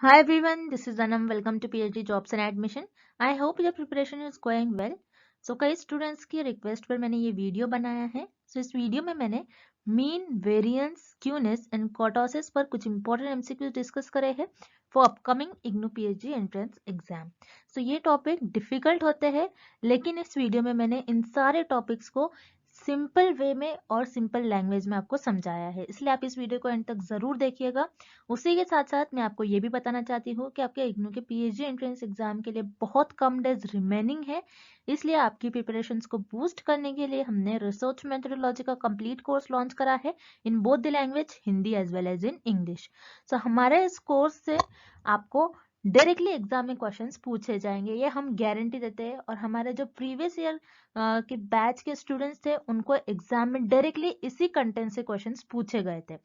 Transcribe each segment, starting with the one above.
Hi everyone, this is Anam. Welcome to PhD Jobs and Admission. I hope your preparation is going well. So कई students की request पर मैंने ये video बनाया है. इस वीडियो में मैंने mean, variance, skewness and kurtosis पर कुछ इंपॉर्टेंट एमसीक्यूज डिस्कस करे हैं for upcoming IGNOU PhD entrance exam. ये टॉपिक डिफिकल्ट होते हैं, लेकिन इस वीडियो में मैंने इन सारे टॉपिक्स को सिंपल वे में और सिंपल लैंग्वेज में आपको समझाया है, इसलिए आप इस वीडियो को एंड तक जरूर देखिएगा. उसी के साथ साथ मैं आपको ये भी बताना चाहती हूँ कि आपके इग्नू के पीएचडी एंट्रेंस एग्जाम के लिए बहुत कम डेज रिमेनिंग है, इसलिए आपकी प्रिपरेशंस को बूस्ट करने के लिए हमने रिसर्च मेथोडोलॉजी का कंप्लीट कोर्स लॉन्च करा है in both the language Hindi as well as in English. हमारे इस कोर्स से आपको डायरेक्टली एग्जाम में क्वेश्चंस पूछे जाएंगे, ये हम गारंटी देते हैं. और हमारे जो प्रीवियस ईयर के बैच के स्टूडेंट्स थे उनको एग्जाम में डायरेक्टली इसी कंटेंट से क्वेश्चंस पूछे गए थे.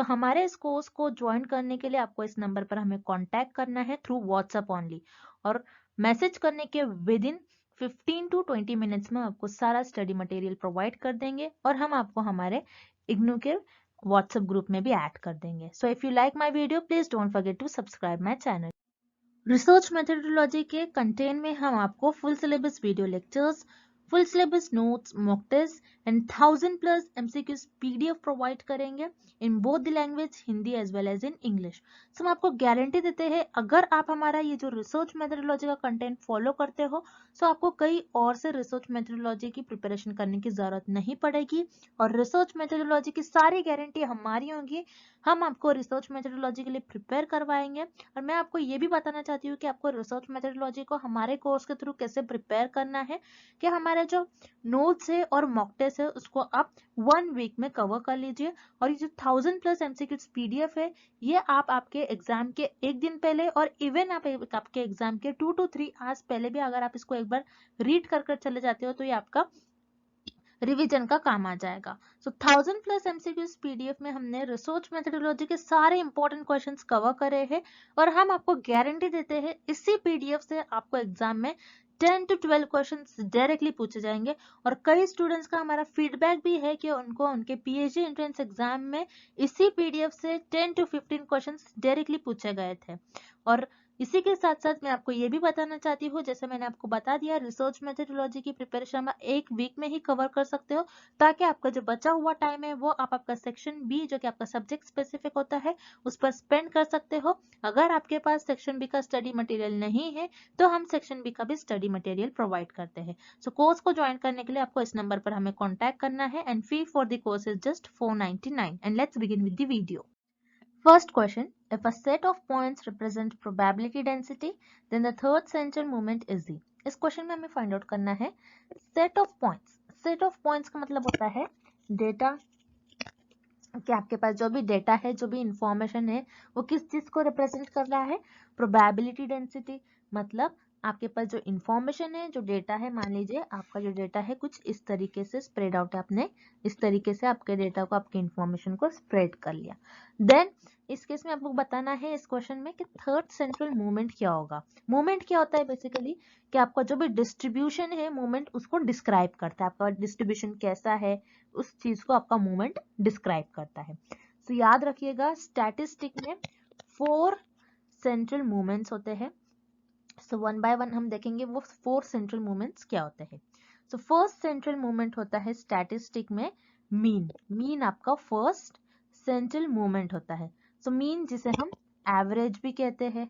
हमारे इस कोर्स को ज्वाइन करने के लिए आपको इस नंबर पर हमें कांटेक्ट करना है थ्रू व्हाट्सएप ओनली, और मैसेज करने के विद इन 15 to 20 मिनट्स में आपको सारा स्टडी मटेरियल प्रोवाइड कर देंगे और हम आपको हमारे इग्नू के व्हाट्सएप ग्रुप में भी ऐड कर देंगे. So if you like my video please don't forget to subscribe my channel. Research methodology के कंटेंट में हम आपको full syllabus video lectures, full syllabus notes, mock test and 1000+ MCQs PDF provide करेंगे in both the language Hindi as well as in English. हम आपको guarantee देते हैं अगर आप हमारा ये जो रिसर्च मेथोडोलॉजी का कंटेंट फॉलो करते हो आपको कई और से रिसर्च मेथोडोलॉजी की प्रिपरेशन करने की जरूरत नहीं पड़ेगी, और रिसर्च मेथोडोलॉजी की सारी गारंटी हमारी होगी. हम आपको रिसर्च मेथोडोलॉजी के लिए प्रिपेयर करवाएंगे, और मैं आपको ये भी बताना चाहती हूँ कि आपको रिसर्च मेथोडोलॉजी को हमारे कोर्स के थ्रू कैसे प्रिपेयर करना है. कि हमारे जो नोट्स है और मॉक टेस्ट है उसको आप 1 वीक में कवर कर लीजिए, और ये जो 1000+ एमसीक्यूज पीडीएफ है ये आप आपके एग्जाम के एक दिन पहले और इवन आप आपके एग्जाम के 2 to 3 आवर्स पहले भी अगर आप इसको एक बार रीड कर चले जाते हो तो ये आपका रिवीजन का काम आ जाएगा. 1000+ एमसीक्यूज पीडीएफ में हमने रिसर्च मेथोडोलॉजी के सारे इंपॉर्टेंट क्वेश्चंस कवर करे हैं, और हम आपको गारंटी देते हैं इसी पीडीएफ से आपको एग्जाम में 10 to 12 क्वेश्चंस डायरेक्टली पूछे जाएंगे. और कई स्टूडेंट्स का हमारा फीडबैक भी है कि उनको उनके पीएचडी एंट्रेंस एग्जाम में इसी पीडीएफ से 10 to 15 क्वेश्चंस डायरेक्टली पूछे गए थे. और इसी के साथ साथ मैं आपको ये भी बताना चाहती हूँ, जैसे मैंने आपको बता दिया, रिसर्च मेथोडोलॉजी की प्रिपरेशन आप एक वीक में ही कवर कर सकते हो, ताकि आपका जो बचा हुआ टाइम है वो आप आपका सेक्शन बी जो कि आपका सब्जेक्ट स्पेसिफिक होता है उस पर स्पेंड कर सकते हो. अगर आपके पास सेक्शन बी का स्टडी मटेरियल नहीं है तो हम सेक्शन बी का भी स्टडी मटेरियल प्रोवाइड करते हैं. कोर्स को ज्वाइन करने के लिए आपको इस नंबर पर हमें कॉन्टैक्ट करना है, and fee for the course is just 499. And let's begin with the video. First question, if a set of points represent probability density, then the third central moment is Z. इस question में हमें find out करना है set of points. Set of points का मतलब होता है data, कि आपके पास जो भी डेटा है, जो भी इंफॉर्मेशन है, वो किस चीज को रिप्रेजेंट कर रहा है, प्रोबेबिलिटी डेंसिटी. मतलब आपके पास जो इंफॉर्मेशन है, जो डेटा है, मान लीजिए आपका जो डेटा है कुछ इस तरीके से स्प्रेड आउट है, आपने इस तरीके से आपके डेटा को, आपके इंफॉर्मेशन को स्प्रेड कर लिया. देन इस केस में आपको बताना है इस क्वेश्चन में कि थर्ड सेंट्रल मूवमेंट क्या होगा. मूवमेंट क्या होता है बेसिकली, कि आपका जो भी डिस्ट्रीब्यूशन है मूवमेंट उसको डिस्क्राइब करता है. आपका डिस्ट्रीब्यूशन कैसा है उस चीज को आपका मूवमेंट डिस्क्राइब करता है. याद रखिएगा स्टैटिस्टिक में 4 सेंट्रल मूवमेंट्स होते हैं. वन बाय वन हम देखेंगे वो 4 सेंट्रल मूवमेंट्स क्या होते हैं. फर्स्ट सेंट्रल मूवमेंट होता है स्टैटिस्टिक में मीन. मीन आपका फर्स्ट सेंट्रल मूवमेंट होता है. मीन जिसे हम एवरेज भी कहते हैं,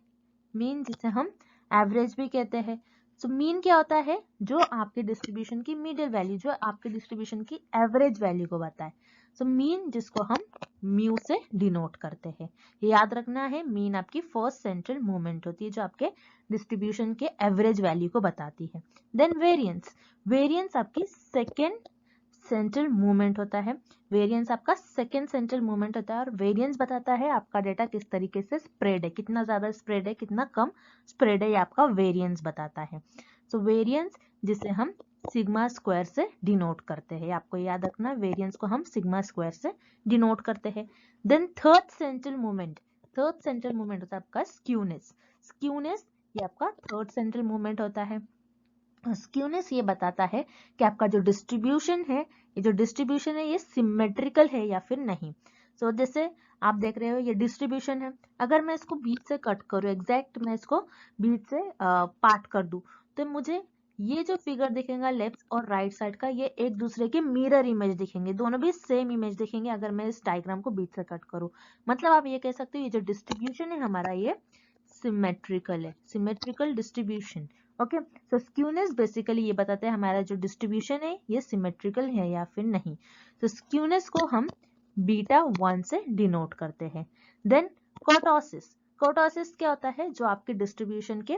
मीन जिसे हम एवरेज भी कहते हैं. मीन क्या होता है, जो आपके डिस्ट्रीब्यूशन की मिडिल वैल्यू, जो आपके डिस्ट्रीब्यूशन की एवरेज वैल्यू को बताए. मीन जिसको हम म्यू से डिनोट करते हैं. याद रखना है मीन आपकी फर्स्ट सेंट्रल मूवमेंट होती है जो आपके डिस्ट्रीब्यूशन के एवरेज वैल्यू को बताती है. Then variance. वेरिएंस आपकी सेकेंड सेंट्रल मूवमेंट होता है. वेरिएंस आपका सेकेंड सेंट्रल मूवमेंट होता है, और वेरिएंस बताता है आपका डेटा किस तरीके से स्प्रेड है, कितना ज्यादा स्प्रेड है, कितना कम स्प्रेड है, ये आपका वेरिएंस बताता है. वेरिएंस जिसे हम सिग्मा स्क्वायर से डिनोट करते हैं, आपको याद रखना वेरिएंस को हम सिग्मा स्क्वायर से डिनोट करते हैं. Then third central movement. Third central movement होता है आपका स्क्यूनेस. स्क्यूनेस ये आपका थर्ड सेंट्रल मूवमेंट होता है. स्क्यूनेस ये बताता है कि आपका जो डिस्ट्रीब्यूशन है, ये जो डिस्ट्रीब्यूशन है ये सिमेट्रिकल है या फिर नहीं. सो जैसे आप देख रहे हो ये डिस्ट्रीब्यूशन है, अगर मैं इसको बीच से कट करूँ, एग्जैक्ट मैं इसको बीच से पार्ट कर दूं, तो मुझे ये जो फिगर दिखेगा लेफ्ट और राइट साइड का, ये एक दूसरे के मिरर इमेज दिखेंगे, दोनों भी सेम इमेज दिखेंगे अगर मैं इस डायग्राम को बीच से कट करूं। मतलब आप ये कह सकते हो ये जो डिस्ट्रीब्यूशन है हमारा ये सिमेट्रिकल है, सिमेट्रिकल डिस्ट्रीब्यूशन। ओके, सो स्क्यूनेस बेसिकली ये बताते हैं हमारा जो डिस्ट्रीब्यूशन है ये सिमेट्रिकल है या फिर नहीं। तो स्क्यूनेस को हम बीटा 1 से डिनोट करते हैं। देन कोर्टोसिस, कोर्टोसिस क्या होता है, जो आपके डिस्ट्रीब्यूशन के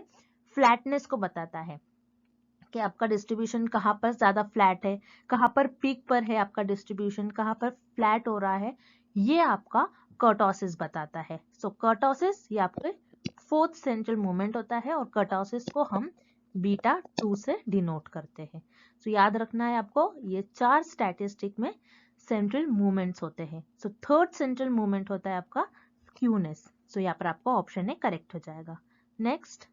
फ्लैटनेस को बताता है कि आपका डिस्ट्रीब्यूशन कहाँ पर ज्यादा फ्लैट है, कहाँ पर पीक पर है आपका डिस्ट्रीब्यूशन, कहाँ पर फ्लैट हो रहा है, ये आपका कर्टोसिस बताता है। सो कर्टोसिस ये आपके फोर्थ सेंट्रल मूवमेंट होता है और कर्टोसिस को हम बीटा 2 से डिनोट करते हैं। सो याद रखना है आपको, ये 4 स्टैटिस्टिक में सेंट्रल मूवमेंट्स होते हैं। सो थर्ड सेंट्रल मूवमेंट होता है आपका स्क्यूनेस। सो यहाँ पर आपका ऑप्शन है करेक्ट हो जाएगा। Next,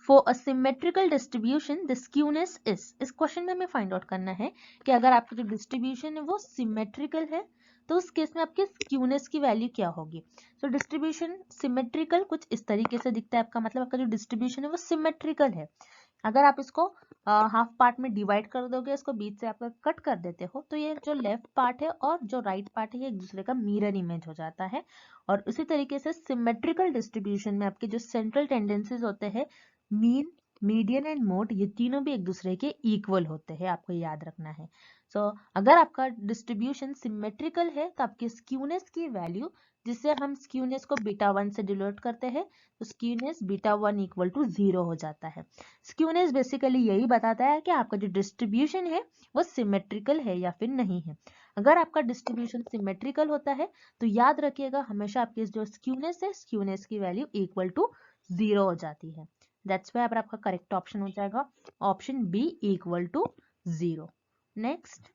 For a symmetrical distribution, the skewness is, इस क्वेश्चन में हमें फाइंड आउट करना है कि अगर आपका जो डिस्ट्रीब्यूशन है वो सिमेट्रिकल है तो उस केस में आपके स्क्यूनेस की वैल्यू क्या होगी। तो डिस्ट्रीब्यूशन सिमेट्रिकल कुछ इस तरीके से दिखता है आपका, मतलब आपका जो डिस्ट्रीब्यूशन है वो सिमेट्रिकल है। अगर आप इसको हाफ पार्ट में डिवाइड कर दोगे, इसको बीच से आप कट कर देते हो, तो ये जो लेफ्ट पार्ट है और जो राइट पार्ट है ये एक दूसरे का मिरर इमेज हो जाता है। और उसी तरीके से सिमेट्रिकल डिस्ट्रीब्यूशन में आपके जो सेंट्रल टेंडेंसीज होते हैं, मीन, मीडियन एंड मोड, ये तीनों भी एक दूसरे के इक्वल होते हैं, आपको याद रखना है। सो अगर आपका डिस्ट्रीब्यूशन सिमेट्रिकल है तो आपकी स्क्यूनेस की वैल्यू, जिससे हम स्क्यूनेस को बीटा 1 से डिनोट करते हैं, तो स्क्यूनेस बीटा 1 इक्वल टू 0 हो जाता है। स्क्यूनेस बेसिकली यही बताता है कि आपका जो डिस्ट्रीब्यूशन है वो सिमेट्रिकल है या फिर नहीं है। अगर आपका डिस्ट्रीब्यूशन सिमेट्रिकल होता है तो याद रखिएगा हमेशा आपकी जो स्क्यूनेस है, स्क्यूनेस की वैल्यू इक्वल टू 0 हो जाती है। दैट्स व्हाई आपका करेक्ट ऑप्शन हो जाएगा option B equal to 0। Next,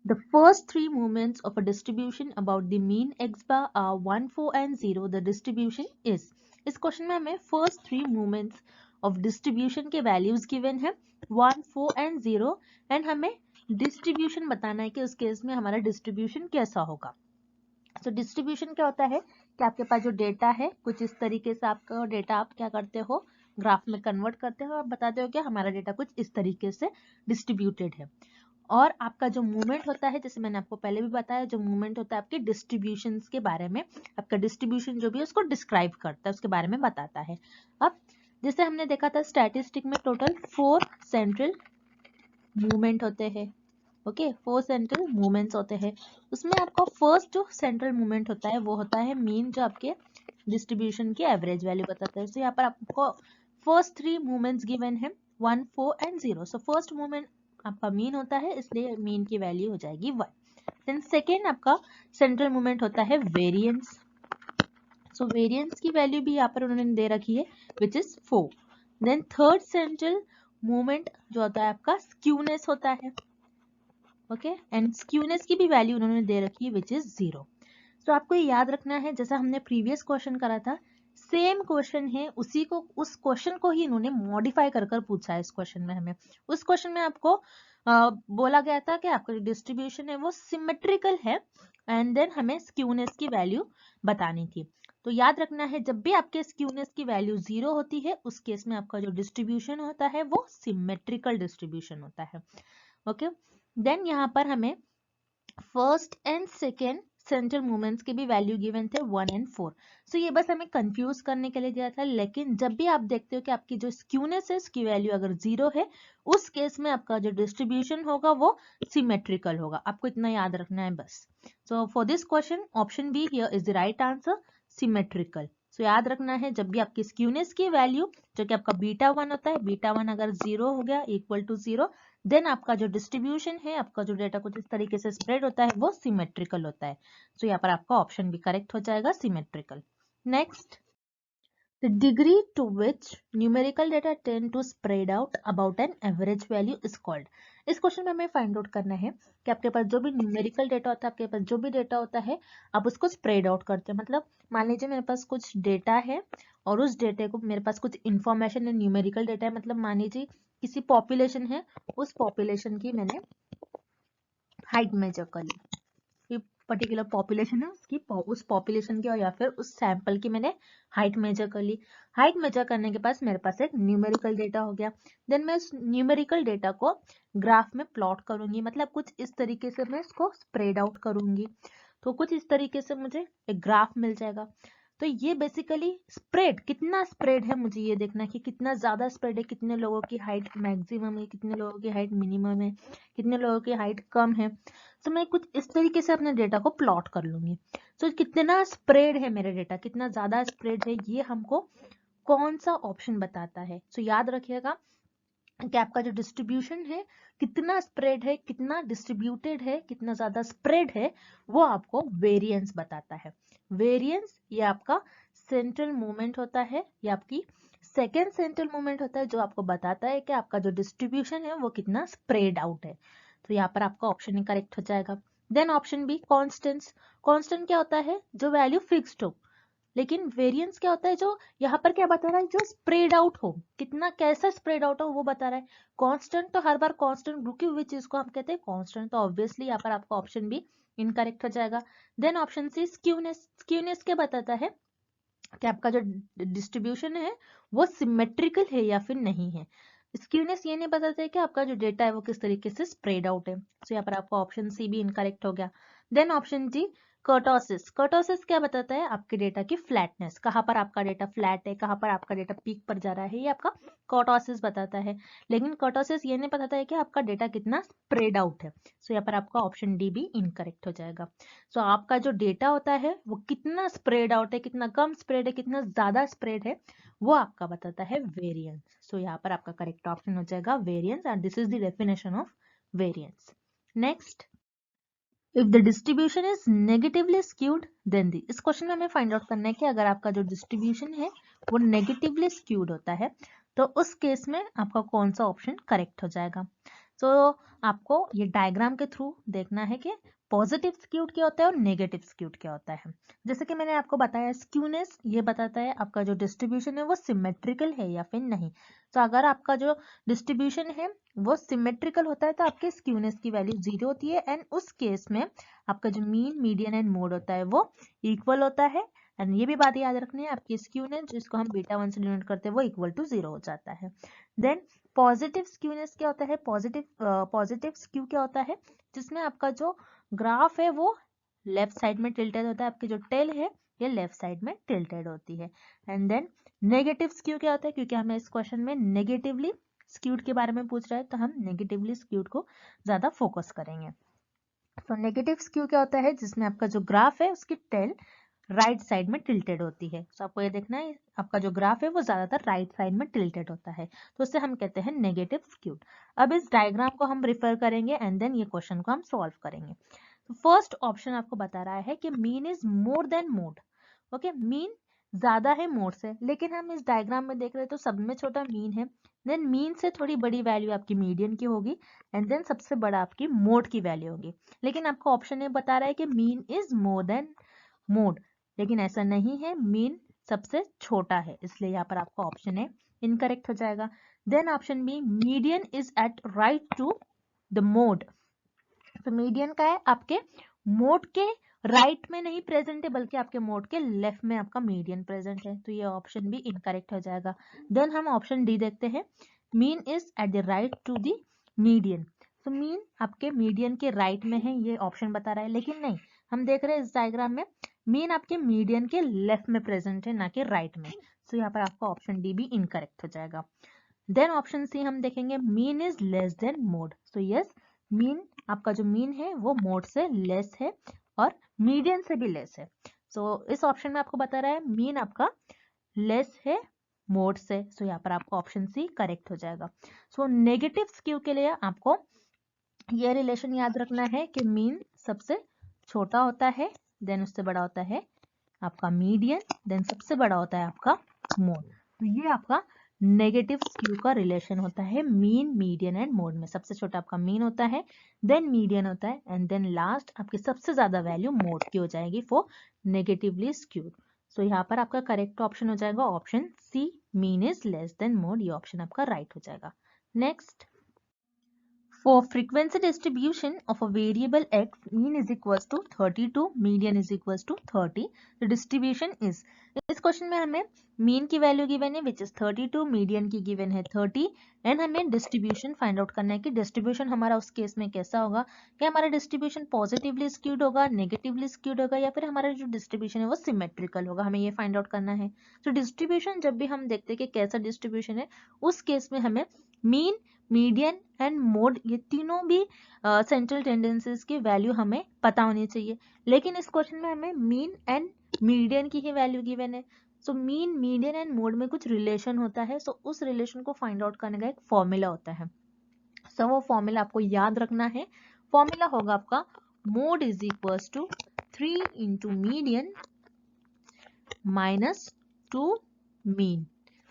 the first three movements of a distribution about the mean x bar are 1, 4 and 0. The distribution is, इस question में हमें first three movements of distribution के values given है 1, 4 and 0 and हमें distribution बताना है कि उस केस में हमारा डिस्ट्रीब्यूशन कैसा होगा। तो डिस्ट्रीब्यूशन क्या होता है कि आपके पास जो डेटा है कुछ इस तरीके से, आपका डेटा आप क्या करते हो ग्राफ में कन्वर्ट करते हो, आप बताते हो कि हमारा डेटा कुछ इस तरीके से डिस्ट्रीब्यूटेड है। और आपका जो मूवमेंट होता है, जैसे मैंने आपको पहले भी बताया, जो मूवमेंट होता है आपके डिस्ट्रीब्यूशंस के बारे में, आपका डिस्ट्रीब्यूशन जो भी है उसको डिस्क्राइब करता है, उसके बारे में बताता है। अब जैसे हमने देखा था स्टैटिस्टिक में टोटल 4 सेंट्रल मूवमेंट होते हैं। ओके, 4 सेंट्रल मूवमेंट्स होते हैं। उसमें आपका फर्स्ट जो सेंट्रल मूवमेंट होता है वो होता है मीन, जो आपके डिस्ट्रीब्यूशन की एवरेज वैल्यू बताता है। तो यहाँ पर आपको फर्स्ट 3 मूवमेंट्स गिवन है 1, 4 एंड 0। सो फर्स्ट मूवमेंट आपका मीन होता है, इसलिए मीन की वैल्यू हो जाएगी 1। देन सेकेंड आपका सेंट्रल मूवमेंट होता है वेरिएंस। सो वेरिएंस की वैल्यू भी यहाँ पर उन्होंने दे रखी है which is 4। Then third central movement जो होता है आपका स्क्यूनेस होता है। ओके, एंड स्क्यूनेस की भी वैल्यू उन्होंने दे रखी है विच इज 0। तो आपको ये याद रखना है, जैसा हमने प्रीवियस क्वेश्चन करा था सेम क्वेश्चन है, उसी को, उस क्वेश्चन को ही इन्होंने मॉडिफाई कर कर पूछा है इस क्वेश्चन में हमें। उस क्वेश्चन में आपको बोला गया था कि आपका जो डिस्ट्रीब्यूशन है वो सिमेट्रिकल है एंड देन हमें स्क्यूनेस की वैल्यू बतानी थी। तो याद रखना है जब भी आपके स्क्यूनेस की वैल्यू 0 होती है उस केस में आपका जो डिस्ट्रीब्यूशन होता है वो सिमेट्रिकल डिस्ट्रीब्यूशन होता है। ओके, देन यहाँ पर हमें first and second central movements के भी वैल्यू गिवन थे 1 एंड 4। सो ये बस हमें कंफ्यूज करने के लिए दिया था, लेकिन जब भी आप देखते हो कि आपकी जो स्क्यूनेस है उसकी वैल्यू अगर 0 है उस केस में आपका जो डिस्ट्रीब्यूशन होगा वो सिमेट्रिकल होगा। आपको इतना याद रखना है बस। So for this question option B here is the right answer, symmetrical. So याद रखना है जब भी आपकी स्क्यूनेस की वैल्यू जो कि आपका बीटा 1 होता है, बीटा 1 अगर 0 हो गया इक्वल टू 0, देन आपका जो डिस्ट्रीब्यूशन है, आपका जो डेटा कुछ इस तरीके से स्प्रेड होता है वो सिमेट्रिकल होता है। तो यहाँ पर आपका ऑप्शन भी करेक्ट हो जाएगा, symmetrical. Next, the degree to which numerical data tend to spread out about an average value is called। इस क्वेश्चन में हमें फाइंड आउट करना है कि आपके पास जो भी न्यूमेरिकल डेटा होता है, आपके पास जो भी डेटा होता है आप उसको स्प्रेड आउट करते हैं। मतलब मान लीजिए मेरे पास कुछ डेटा है और उस डेटे को, मेरे पास कुछ इंफॉर्मेशन है, न्यूमेरिकल डेटा है, मतलब मान लीजिए किसी पॉपुलेशन है, उस पॉपुलेशन की मैंने हाइट मेजर कर ली, पर्टिकुलर पॉपुलेशन है उसकी उस पॉपुलेशन की और या फिर उस सैंपल की मैंने हाइट मेजर कर ली। हाइट मेजर करने के पास मेरे पास एक न्यूमेरिकल डेटा हो गया। देन मैं इस न्यूमेरिकल डेटा को ग्राफ में प्लॉट करूंगी, मतलब कुछ इस तरीके से मैं इसको स्प्रेड आउट करूंगी, तो कुछ इस तरीके से मुझे एक ग्राफ मिल जाएगा। तो ये बेसिकली स्प्रेड, कितना स्प्रेड है मुझे ये देखना है कि कितना ज्यादा स्प्रेड है, कितने लोगों की हाइट मैक्सिमम है, कितने लोगों की हाइट मिनिमम है, कितने लोगों की हाइट कम है। तो मैं कुछ इस तरीके से अपने डेटा को प्लॉट कर लूंगी। तो कितना स्प्रेड है मेरा डेटा, कितना ज्यादा स्प्रेड है, ये हमको कौन सा ऑप्शन बताता है। तो याद रखिएगा कि आपका जो डिस्ट्रीब्यूशन है, कितना स्प्रेड है, कितना डिस्ट्रीब्यूटेड है, कितना ज्यादा स्प्रेड है, वो आपको वेरिएंस बताता है। वेरिएंस ये आपका सेंट्रल मूवमेंट होता है, ये आपकी सेकेंड सेंट्रल मूवमेंट होता है, जो आपको बताता है कि आपका जो डिस्ट्रीब्यूशन है वो कितना स्प्रेड आउट है। तो यहाँ पर आपका ऑप्शन ही करेक्ट हो जाएगा। Then option B constants. Constant क्या होता है, जो वैल्यू फिक्स्ड हो। लेकिन वेरिएंस क्या होता है, जो यहाँ पर क्या बता रहा है, जो स्प्रेड आउट हो, कितना कैसा स्प्रेड आउट हो वो बता रहा है। कांस्टेंट तो हर बार कांस्टेंट रुकी हुई चीज को हम कहते हैं कांस्टेंट, तो ऑब्वियसली यहाँ पर आपका ऑप्शन भी इनकरेक्ट हो जाएगा। Then option C skewness. Skewness क्या बताता है कि आपका जो डिस्ट्रीब्यूशन है वो सिमेट्रिकल है या फिर नहीं है। स्क्यूनेस ये नहीं बताता है कि आपका जो डेटा है वो किस तरीके से स्प्रेड आउट है। तो यहाँ पर आपका ऑप्शन सी भी इनकरेक्ट हो गया। Then option D kurtosis. Kurtosis क्या बताता है, आपके डेटा की फ्लैटनेस, कहाँ पर आपका डेटा फ्लैट है, कहाँ पर आपका डेटा पीक पर जा रहा है, ये आपका कर्टोसिस बताता है। लेकिन कर्टोसिस ये नहीं बताता है कि आपका डेटा कितना स्प्रेड आउट है। सो यहाँ पर आपका ऑप्शन डी भी इनकरेक्ट हो जाएगा। सो आपका जो डेटा होता है वो कितना स्प्रेड आउट है, कितना कम स्प्रेड है, कितना ज्यादा स्प्रेड है, वो आपका बताता है वेरिएंस। सो यहाँ पर आपका करेक्ट ऑप्शन हो जाएगा variance, and this is the definition of variance. Next, if the distribution is negatively skewed then the. इस क्वेश्चन में हमें फाइंड आउट करना है कि अगर आपका जो डिस्ट्रीब्यूशन है वो नेगेटिवली स्क्यूड होता है तो उस केस में आपका कौन सा ऑप्शन करेक्ट हो जाएगा। तो आपको ये डायग्राम के थ्रू देखना है कि पॉजिटिव स्क्यूड क्या होता है और नेगेटिव स्क्यूड क्या होता है। जैसे कि मैंने आपको बताया, स्क्यूनेस ये बताता है आपका जो डिस्ट्रीब्यूशन है वो सिमेट्रिकल है या फिर नहीं। तो अगर आपका जो डिस्ट्रीब्यूशन है वो सिमेट्रिकल होता है तो आपके स्क्यूनेस की वैल्यू 0 होती है, एंड उस केस में आपका जो मीन, मीडियन एंड मोड होता है वो इक्वल होता है। एंड ये भी बात याद रखनी है, आपकी स्क्यूनेस जिसको हम बीटा 1 से डिनोट करते हैं वो इक्वल टू 0 हो जाता है। देन पॉजिटिव स्क्यूनेस क्या होता है, पॉजिटिव स्क्यू क्या होता है, जिसमें आपका जो ग्राफ है वो लेफ्ट साइड में टिल्टेड होता है, आपकी जो टेल है ये लेफ्ट साइड में टिल्टेड होती है। एंड देन नेगेटिव स्क्यू क्या होता है, क्योंकि हमें इस क्वेश्चन में नेगेटिवली स्क्यूड के बारे में पूछ रहा है तो हम नेगेटिवली स्क्यूड को ज्यादा फोकस करेंगे। तो नेगेटिव स्क्यू क्या होता है, जिसमें आपका जो ग्राफ है उसकी टेल राइट साइड में टिल्टेड होती है। तो आपको ये देखना है आपका जो ग्राफ है वो ज्यादातर राइट साइड में टिल्टेड होता है, तो उससे हम कहते हैं नेगेटिव स्क्यूड। अब इस डायग्राम को हम रिफर करेंगे एंड देन ये क्वेश्चन को हम सॉल्व करेंगे। तो फर्स्ट ऑप्शन आपको बता रहा है कि mean is more than mode. Okay, mean ज्यादा है मोड से, लेकिन हम इस डायग्राम में देख रहे हैं तो सब में छोटा मीन है। देन मीन से थोड़ी बड़ी वैल्यू आपकी मीडियन की होगी, एंड देन सबसे बड़ा आपकी मोड की वैल्यू होगी। लेकिन आपको ऑप्शन ये बता रहा है कि mean is more than mode, लेकिन ऐसा नहीं है, मीन सबसे छोटा है, इसलिए यहाँ पर आपका ऑप्शन है इनकरेक्ट हो जाएगा। Then option B median is at right to the mode. तो मीडियन का है आपके मोड के राइट में नहीं प्रेजेंट है, बल्कि आपके मोड के लेफ्ट में आपका मीडियन प्रेजेंट है, तो ये ऑप्शन भी इनकरेक्ट हो जाएगा। देन हम ऑप्शन डी देखते हैं, mean is at the right to the median. तो मीन आपके मीडियन के राइट में है, ये ऑप्शन बता रहा है, लेकिन नहीं, हम देख रहे हैं इस डायग्राम में मीन आपके मीडियन के लेफ्ट में प्रेजेंट है, ना कि राइट में। तो यहाँ पर आपका ऑप्शन डी भी इनकरेक्ट हो जाएगा। देन ऑप्शन सी हम देखेंगे, mean is less than mode. तो यस, मीन आपका जो मीन है वो मोड से लेस है और मीडियन से भी लेस है। सो इस ऑप्शन में आपको बता रहा है मीन आपका लेस है मोड से। सो यहाँ पर आपका ऑप्शन सी करेक्ट हो जाएगा। सो नेगेटिव स्क्यू के लिए आपको ये रिलेशन याद रखना है कि मीन सबसे छोटा होता है, देन उससे बड़ा होता है आपका मीडियन, देन सबसे बड़ा होता है आपका मोड। तो ये आपका नेगेटिव स्क्यू का रिलेशन होता है मीन, मीडियन एंड मोड में। सबसे छोटा आपका मीन होता है, देन मीडियन होता है, एंड देन लास्ट आपकी सबसे ज्यादा वैल्यू मोड की हो जाएगी फॉर नेगेटिवली स्क्यूड। सो यहाँ पर आपका करेक्ट ऑप्शन हो जाएगा option C, mean is less than mode. ये ऑप्शन आपका राइट हो जाएगा। Next, For frequency distribution of a variable x, mean is equals to 32, median is equals to 30. The distribution is, इस क्वेश्चन में हमें mean की वैल्यू गिवन है which is 32, median की गिवन है 30 एंड हमें डिस्ट्रीब्यूशन फाइंड आउट करना है कि डिस्ट्रीब्यूशन हमारा उस केस में कैसा होगा, क्या हमारा डिस्ट्रीब्यूशन पॉजिटिवली स्क्यूड होगा, नेगेटिवली स्क्यूड होगा, या फिर हमारा जो डिस्ट्रीब्यूशन है वो सिमेट्रिकल होगा, हमें ये फाइंड आउट करना है। तो डिस्ट्रीब्यूशन जब भी हम देखते हैं कि कैसा डिस्ट्रीब्यूशन है, उस केस में हमें मीन, मीडियन एंड मोड ये तीनों भी सेंट्रल टेंडेंसीज की वैल्यू हमें पता होनी चाहिए। लेकिन इस क्वेश्चन में हमें मीन एंड मीडियन की ही वैल्यू गिवन है। So mean, median and mode में कुछ रिलेशन होता है, सो उस रिलेशन को फाइंड आउट करने का एक फॉर्मूला होता है। सो वो फॉर्मूला आपको याद रखना है। फॉर्मूला होगा आपका mode is equals to 3 into median minus 2 mean.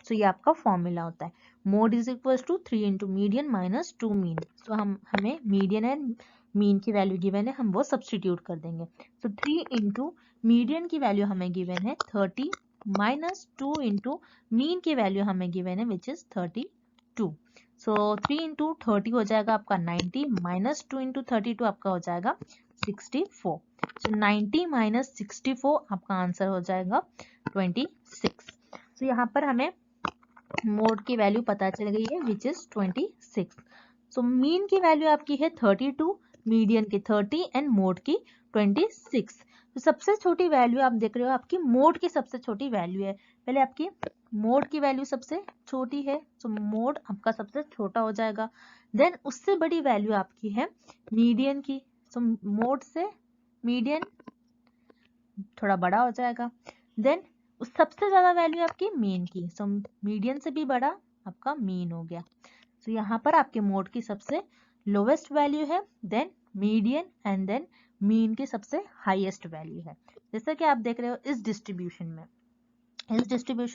So ये आपका फॉर्मूला होता है। Mode is equals to 3 into median minus 2 mean. So हमें मीडियन एंड मीन की वैल्यू गिवन है, हम वो सब्स्टिट्यूट कर देंगे। सो 3 इंटू मीडियन की वैल्यू हमें गिवन है 30 माइनस 2 इंटू मीन की वैल्यू हमें गिवन है विच इज 32। सो 3 इंटू 30 हो जाएगा आपका 90 माइनस 2 इंटू 32 आपका हो जाएगा 64। सो 90 माइनस 64 आपका आंसर हो जाएगा 26। सो यहाँ पर हमें मोड की वैल्यू पता चल गई है विच इज 26। सो मीन की वैल्यू आपकी है 32, मीडियन की 30 एंड मोड की 26। तो सबसे छोटी वैल्यू आप देख रहे हो आपकी मोड की सबसे छोटी वैल्यू है। पहले आपकी मोड की वैल्यू सबसे छोटी है, तो मोड आपका सबसे छोटा हो जाएगा। देन उससे बड़ी वैल्यू आपकी है मीडियन की, सो मोड से मीडियन थोड़ा बड़ा हो जाएगा। देन उस सबसे ज्यादा वैल्यू आपकी मीन की, सो मीडियन से भी बड़ा आपका मीन हो गया। सो यहाँ पर आपके मोड की सबसे लोवेस्ट वैल्यू है, then median and then mean की सबसे हाईएस्ट वैल्यू है। जैसा कि आप देख रहे हो इस डिस्ट्रीब्यूशन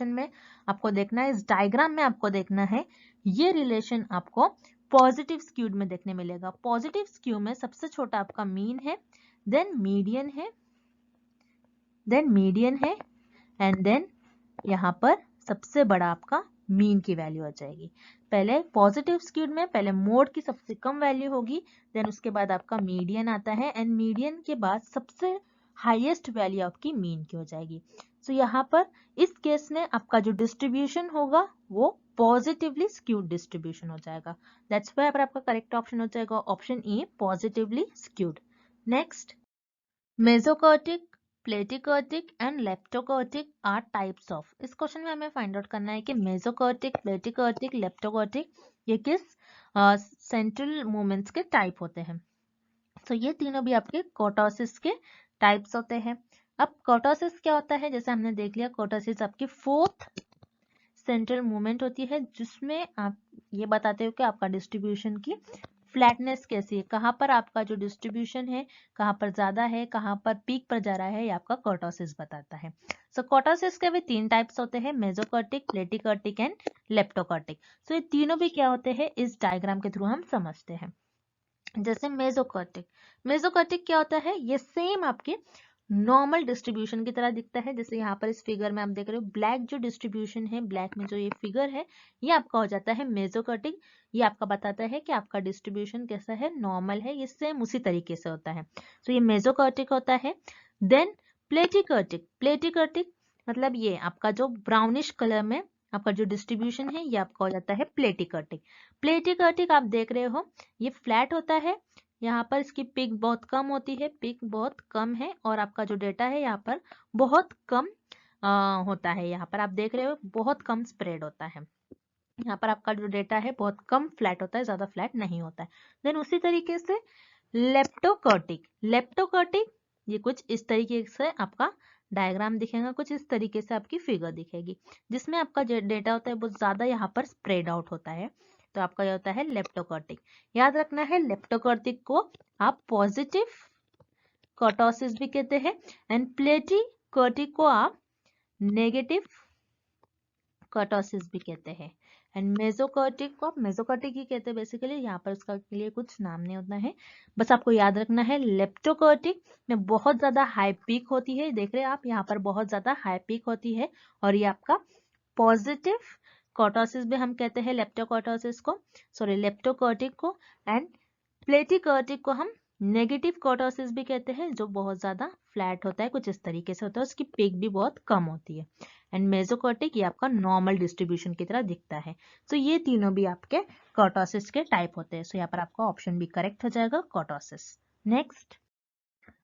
में आपको देखना है, इस डायग्राम में आपको देखना है, ये रिलेशन आपको पॉजिटिव स्क्यूड में देखने मिलेगा। पॉजिटिव स्क्यू में सबसे छोटा आपका मीन है, देन मीडियन है, एंड देन यहाँ पर सबसे बड़ा आपका मीन की वैल्यू आ जाएगी। पहले पॉजिटिव स्क्यूड में पहले मोड की सबसे कम वैल्यू होगी, देन उसके बाद आपका मीडियन आता है एंड मीडियन के बाद सबसे हाईएस्ट वैल्यू आपकी मीन की हो जाएगी। सो यहाँ पर इस केस में आपका जो डिस्ट्रीब्यूशन होगा वो पॉजिटिवली स्क्यूड डिस्ट्रीब्यूशन हो जाएगा। दैट्स व्हाई पर आपका करेक्ट ऑप्शन हो जाएगा option A, positively skewed. Next, mesokurtic, platykurtic and leptokurtic are types of. इस क्वेश्चन में हमें फाइंड आउट करना है कि मेसोकर्टिक, प्लेटिकर्टिक, लेप्टोकर्टिक ये किस सेंट्रल मूवमेंट्स के टाइप होते हैं। तो ये तीनों भी आपके कोर्टोसिस के टाइप्स होते हैं। अब कोर्टोसिस क्या होता है, जैसे हमने देख लिया, कोर्टोसिस आपकी फोर्थ सेंट्रल मूवमेंट होती है जिसमें आप ये बताते हो कि आपका डिस्ट्रीब्यूशन की फ्लैटनेस कैसी है, कहाँ पर आपका जो डिस्ट्रीब्यूशन है कहाँ पर ज्यादा है, कहाँ पर पीक पर जा रहा है, ये आपका कोर्टोसिस बताता है। सो कोर्टोसिस के भी तीन टाइप्स होते हैं, मेसोकर्टिक, प्लेटिकर्टिक एंड लेप्टोकर्टिक। सो ये तीनों भी क्या होते हैं इस डायग्राम के थ्रू हम समझते हैं। जैसे मेसोकर्टिक क्या होता है, ये सेम आपके नॉर्मल डिस्ट्रीब्यूशन की तरह दिखता है। जैसे यहाँ पर इस फिगर में आप देख रहे हो ब्लैक जो डिस्ट्रीब्यूशन है, ब्लैक में जो ये फिगर है ये आपका हो जाता है मेसोकर्टिक। ये आपका बताता है कि आपका डिस्ट्रीब्यूशन कैसा है, नॉर्मल है, ये सेम उसी तरीके से होता है। तो ये मेसोकर्टिक होता है। देन प्लेटिकर्टिक मतलब ये आपका जो ब्राउनिश कलर में आपका जो डिस्ट्रीब्यूशन है ये आपका हो जाता है प्लेटिकर्टिक आप देख रहे हो ये फ्लैट होता है, यहाँ पर इसकी पिक बहुत कम होती है, पिक बहुत कम है और आपका जो डेटा है यहाँ पर बहुत कम होता है। यहाँ पर आप देख रहे हो बहुत कम स्प्रेड होता है, यहाँ पर आपका जो डेटा है बहुत कम फ्लैट होता है, ज्यादा फ्लैट नहीं होता है। देन उसी तरीके से लेप्टोकर्टिक ये कुछ इस तरीके से आपका डायग्राम दिखेगा, कुछ इस तरीके से आपकी फिगर दिखेगी जिसमें आपका जो डेटा होता है बहुत ज्यादा यहाँ पर स्प्रेड आउट होता है। तो आपका ये होता है लेप्टोकर्टिक। याद रखना है लेप्टोकर्टिक को आप पॉजिटिव कर्टोसिस भी कहते हैं एंड प्लेटिकर्टिक को आप नेगेटिव कर्टोसिस भी कहते हैं एंड मेसोकर्टिक को आप मेसोकर्टिक ही कहते हैं बेसिकली। यहाँ पर उसका के लिए कुछ नाम नहीं होता है, बस आपको याद रखना है लेप्टोकर्टिक में बहुत ज्यादा हाई पीक होती है, देख रहे हैं आप यहाँ पर बहुत ज्यादा हाई पीक होती है और ये आपका पॉजिटिव कोर्टोसिस भी हम कहते हैं लेप्टोकर्टोसिस को, सॉरी लेप्टोकर्टिक को एंड प्लेटिकर्टिक को हम नेगेटिव कर्टोसिस भी कहते हैं, जो बहुत ज्यादा फ्लैट होता है, कुछ इस तरीके से होता है, उसकी पीक भी बहुत कम होती है। एंड मेसोकर्टिक ये आपका नॉर्मल डिस्ट्रीब्यूशन की तरह दिखता है। सो ये तीनों भी आपके कर्टोसिस के टाइप होते हैं। सो यहाँ पर आपका ऑप्शन भी करेक्ट हो जाएगा, kurtosis. Next,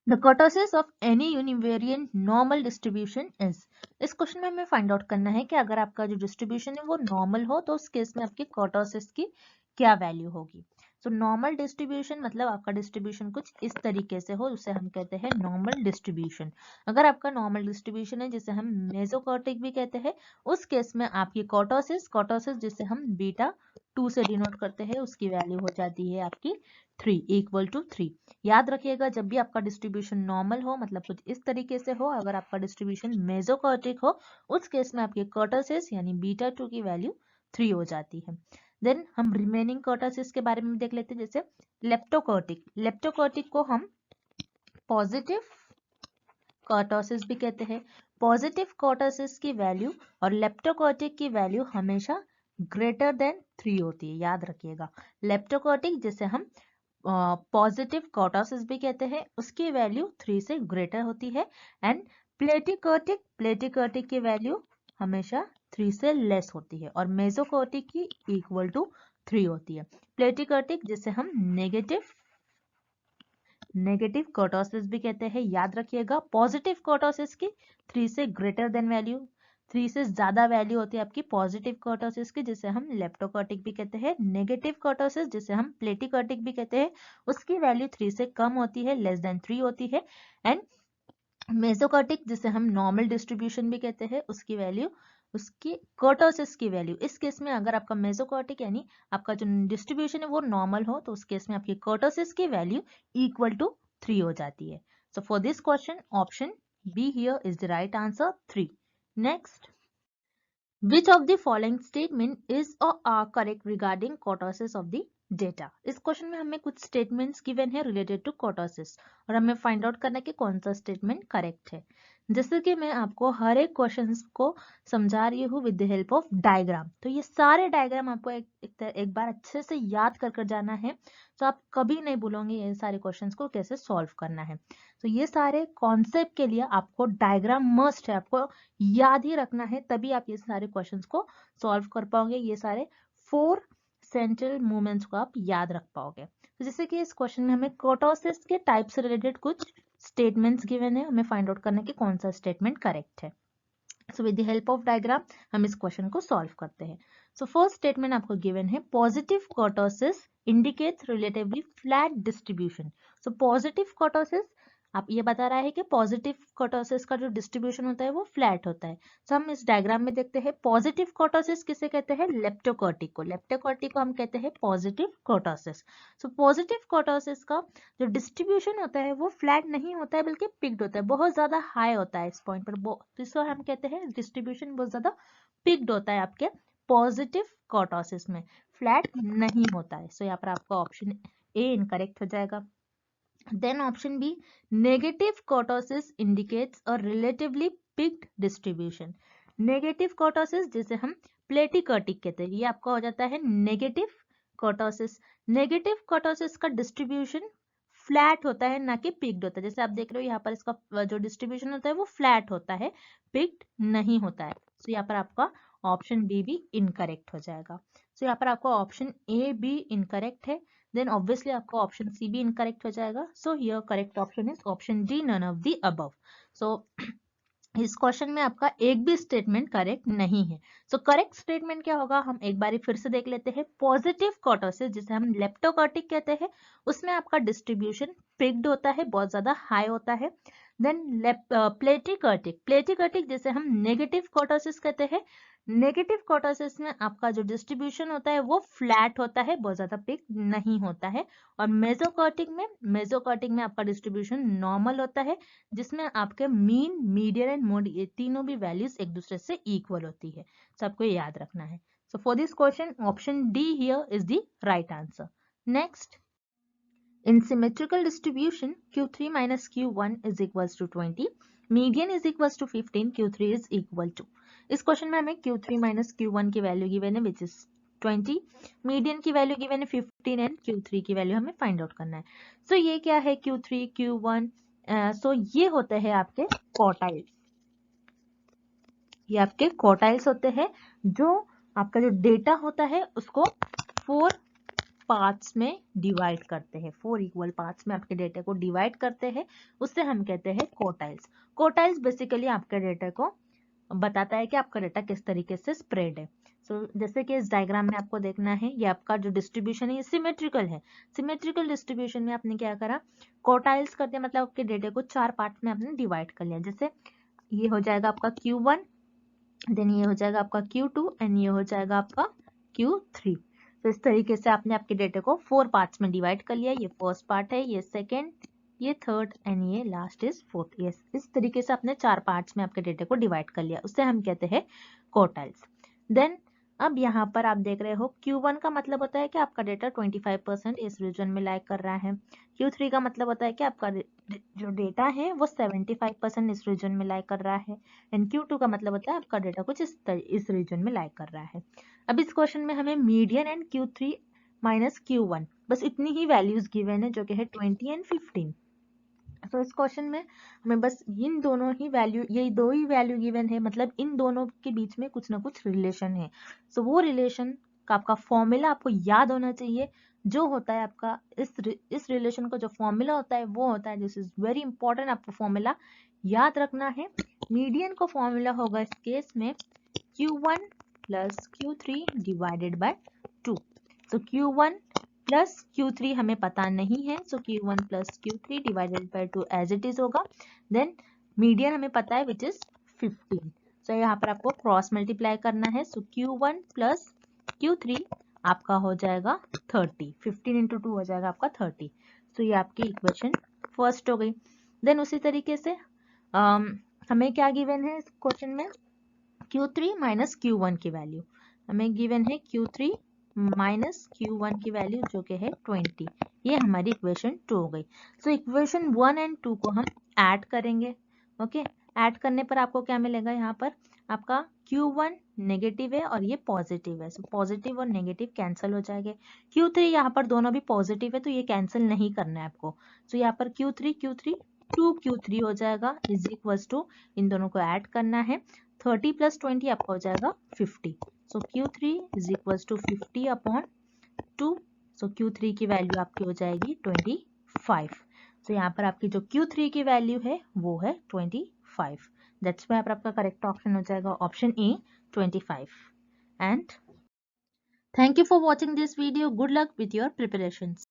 the kurtosis of any univariate normal distribution is. इस क्वेश्चन में हमें फाइंड आउट करना है कि अगर आपका जो डिस्ट्रीब्यूशन है वो नॉर्मल हो तो उस केस में आपकी कर्टोसिस की क्या वैल्यू होगी। सो नॉर्मल डिस्ट्रीब्यूशन मतलब आपका डिस्ट्रीब्यूशन कुछ इस तरीके से हो, उसे हम कहते हैं नॉर्मल डिस्ट्रीब्यूशन। अगर आपका नॉर्मल डिस्ट्रीब्यूशन है जिसे हम मेसोकर्टिक भी कहते हैं, उस केस में आपकी कर्टोसिस जिसे हम बीटा 2 से डिनोट करते हैं, उसकी वैल्यू हो जाती है आपकी 3 इक्वल टू 3। याद रखिएगा, जब भी आपका डिस्ट्रीब्यूशन नॉर्मल हो मतलब कुछ इस तरीके से हो, अगर आपका डिस्ट्रीब्यूशन मेसोकर्टिक हो, उस केस में आपके कर्टोसिस यानी बीटा 2 की वैल्यू 3 हो जाती है। देन हम रिमेनिंग कर्टोसिस के बारे में देख लेते हैं, जैसे लेप्टोकर्टिक को हम पॉजिटिव कर्टोसिस भी कहते हैं। पॉजिटिव कर्टोसिस की वैल्यू और लेप्टोकर्टिक की वैल्यू हमेशा ग्रेटर देन 3 होती है, याद रखिएगा। लेप्टोकर्टिक जिसे हम पॉजिटिव कर्टोसिस भी कहते हैं, उसकी वैल्यू 3 से ग्रेटर होती है। एंड प्लेटिकर्टिक की वैल्यू हमेशा 3 से लेस होती है और मेसोकर्टिक की इक्वल टू 3 होती है। प्लेटिकर्टिक जिसे हम नेगेटिव कर्टोसिस भी कहते हैं, याद रखिएगा। पॉजिटिव कर्टोसिस की 3 से ग्रेटर देन वैल्यू, 3 से ज्यादा वैल्यू होती है आपकी पॉजिटिव कर्टोसिस की, जिसे हम लेप्टोकर्टिक भी कहते हैं। नेगेटिव कर्टोसिस जिसे हम प्लेटिकर्टिक भी कहते हैं, उसकी वैल्यू 3 से कम होती है, लेस देन 3 होती है। एंड मेसोकर्टिक जिसे हम नॉर्मल डिस्ट्रीब्यूशन भी कहते हैं, उसकी वैल्यू, उसकी कर्टोसिस की वैल्यू, इस केस में अगर आपका मेसोकर्टिक यानी आपका जो डिस्ट्रीब्यूशन है वो नॉर्मल हो तो उस केस में आपकी कर्टोसिस की वैल्यू इक्वल टू 3 हो जाती है। सो for this question option B here is the right answer, 3। Next, which of the following statement is or are correct regarding kurtosis of the data? इस क्वेश्चन में हमें कुछ स्टेटमेंट्स गिवन है related to kurtosis और हमें find out करना है कि कौन सा स्टेटमेंट करेक्ट है। जैसे कि मैं आपको हर एक क्वेश्चंस को समझा रही हूँ with the help of diagram, तो ये सारे डायग्राम आपको एक बार अच्छे से याद कर जाना है, तो आप कभी नहीं भूलोगे ये सारे क्वेश्चंस को कैसे सॉल्व करना है। तो ये सारे कॉन्सेप्ट के लिए आपको डायग्राम मस्ट है, आपको याद ही रखना है, तभी आप ये सारे क्वेश्चंस को सॉल्व कर पाओगे। ये सारे 4 सेंट्रल मूवमेंट्स को आप याद रख पाओगे। तो जैसे कि इस क्वेश्चन में हमें कर्टोसिस के टाइप से रिलेटेड कुछ स्टेटमेंट्स गिवन है, हमें फाइंड आउट करना है कि कौन सा स्टेटमेंट करेक्ट है। So with the help of diagram हम इस क्वेश्चन को सॉल्व करते हैं। सो फर्स्ट स्टेटमेंट आपको गिवन है, positive kurtosis indicates relatively flat distribution. So positive kurtosis आप ये बता रहा है कि पॉजिटिव कर्टोसिस का जो डिस्ट्रीब्यूशन होता है वो फ्लैट होता है। तो हम इस डायग्राम में देखते हैं, पॉजिटिव कर्टोसिस किसे कहते हैं, लेप्टोकर्टिक को हम कहते हैं positive kurtosis. So positive kurtosis का जो डिस्ट्रीब्यूशन होता है वो फ्लैट नहीं होता है बल्कि पिक्ड होता है, बहुत ज्यादा हाई होता है इस पॉइंट पर, तो इसको हम कहते हैं डिस्ट्रीब्यूशन बहुत ज्यादा पिक्ड होता है आपके पॉजिटिव कर्टोसिस में, फ्लैट नहीं होता है। सो यहाँ पर आपका ऑप्शन ए इनकरेक्ट हो जाएगा। Then option B, negative kurtosis indicates a relatively peaked distribution. Negative kurtosis जिसे हम प्लेटिकर्टिक कहते हैं, ये आपका हो जाता है नेगेटिव कर्टोसिस। नेगेटिव कर्टोसिस का डिस्ट्रीब्यूशन फ्लैट होता है, ना कि पिक्ड होता है। जैसे आप देख रहे हो यहाँ पर इसका जो डिस्ट्रीब्यूशन होता है वो फ्लैट होता है, पिक्ड नहीं होता है। तो यहाँ पर आपका ऑप्शन बी भी इनकरेक्ट हो जाएगा। सो यहाँ पर आपका ऑप्शन ए भी इनकरेक्ट है, देन ऑब्वियसली आपका ऑप्शन सी भी इनकरेक्ट हो जाएगा। So here correct option is option D, none of the above. So इस क्वेश्चन में आपका एक भी स्टेटमेंट करेक्ट नहीं है। सो करेक्ट स्टेटमेंट क्या होगा, हम एक बार फिर से देख लेते हैं। पॉजिटिव कर्टोसिस जिसे हम लेप्टोकर्टिक कहते हैं, उसमें आपका डिस्ट्रीब्यूशन पिक्ड होता है, बहुत ज्यादा हाई होता है। देन प्लेटिकर्टिक जिसे हम नेगेटिव कर्टोसिस कहते हैं, नेगेटिव कर्टोसिस में आपका जो डिस्ट्रीब्यूशन होता है वो फ्लैट होता है, बहुत ज्यादा पिक नहीं होता है। और मेसोकर्टिक में आपका डिस्ट्रीब्यूशन नॉर्मल होता है, जिसमें आपके मीन, मीडियन एंड मोड ये तीनों भी वैल्यूज एक दूसरे से इक्वल होती है। सबको याद रखना है। सो for this question option D here is the right answer. Next, in symmetrical distribution q3 minus q1 is equals to 20, median is equals to 15, q3 is equal to। इस क्वेश्चन में हमें q3 minus q1 की value given है which is 20, median की value given है 15 and Q3 की value हमें find out करना है। सो ये क्या है Q3 Q1, सो ये होते हैं आपके क्वार्टाइल्स, ये आपके क्वार्टाइल्स होते हैं जो आपका जो डेटा होता है उसको 4 पार्ट्स में डिवाइड करते हैं, 4 इक्वल पार्ट्स में आपके डेटा को डिवाइड करते हैं, उससे हम कहते हैं क्वार्टाइल्स। क्वार्टाइल्स बेसिकली आपके डेटा को बताता है कि आपका डेटा किस तरीके से स्प्रेड है। जैसे कि इस डायग्राम में आपको देखना है, ये आपका जो डिस्ट्रीब्यूशन है ये सिमेट्रिकल है। सिमेट्रिकल डिस्ट्रीब्यूशन में आपने क्या करा, क्वार्टाइल्स करते हैं, मतलब आपके डेटा को 4 पार्ट में आपने डिवाइड कर लिया। जैसे ये हो जाएगा आपका Q1, देन ये हो जाएगा आपका Q2 एंड ये हो जाएगा आपका Q3। तो इस तरीके से आपने आपके डेटा को 4 पार्ट्स में डिवाइड कर लिया। ये फर्स्ट पार्ट है, ये सेकेंड, ये थर्ड एंड ये लास्ट इज फोर्थ। यस, इस तरीके से आपने 4 पार्ट्स में आपके डेटा को डिवाइड कर लिया, उससे हम कहते हैं क्वार्टाइल्स। देन अब यहाँ पर आप देख रहे हो Q1 का मतलब होता है कि आपका डेटा 25% इस रीजन में लाइक कर रहा है। Q3 का मतलब होता है कि आपका जो डेटा है वो 75% इस रीजन में लाइक कर रहा है। एंड Q2 का मतलब होता है आपका डेटा कुछ इस रीजन में लाइक कर रहा है। अब इस क्वेश्चन में हमें median and Q3 minus Q1 बस इतनी ही वैल्यूज गिवन है, जो कि है 20 एंड 15। तो इस क्वेश्चन में हमें बस इन दोनों ही वैल्यू, यही दो ही वैल्यू गिवन है, मतलब इन दोनों के बीच में कुछ ना कुछ रिलेशन है। सो वो रिलेशन का आपका फॉर्मूला आपको याद होना चाहिए, जो होता है आपका इस रिलेशन का जो फॉर्मूला होता है वो होता है, दिस इज वेरी इंपॉर्टेंट, आपको फॉर्मूला याद रखना है। मीडियन का फॉर्मूला होगा इस केस में Q1 plus Q3 divided by 2। तो Q1 प्लस Q3 हमें पता नहीं है, so Q1 plus Q3 divided by 2 as it is होगा। देन मीडियन हमें पता है विच इज 15। सो यहाँ पर आपको क्रॉस मल्टीप्लाई करना है, सो Q1 प्लस Q3 आपका हो जाएगा 30, 15 इंटू 2 हो जाएगा आपका 30। सो ये आपकी इक्वेशन फर्स्ट हो गई। देन उसी तरीके से हमें क्या गिवन है इस क्वेश्चन में, Q3 माइनस Q1 की वैल्यू हमें गिवन है, Q3 माइनस Q1 की वैल्यू जो कि है 20। ये हमारी इक्वेशन 2 हो गई। सो इक्वेशन 1 एंड 2 को हम ऐड करेंगे। ओके, ऐड करने पर आपको क्या मिलेगा, यहाँ पर आपका Q1 नेगेटिव है और ये पॉजिटिव है, सो पॉजिटिव और नेगेटिव कैंसिल हो जाएंगे। Q3 यहाँ पर दोनों भी पॉजिटिव है तो ये कैंसिल नहीं करना है आपको। सो यहाँ पर Q3 2Q3 हो जाएगा इज इक्वल टू, इन दोनों को ऐड करना है, 30 प्लस 20 आपका हो जाएगा 50। So Q3 is equal to 50 upon 2। So Q3 की वैल्यू आपकी हो जाएगी 25। सो यहाँ पर आपकी जो Q3 की वैल्यू है वो है 25। दैट्स वाई आपका करेक्ट ऑप्शन हो जाएगा option A 25। And thank you for watching this video. Good luck with your preparations.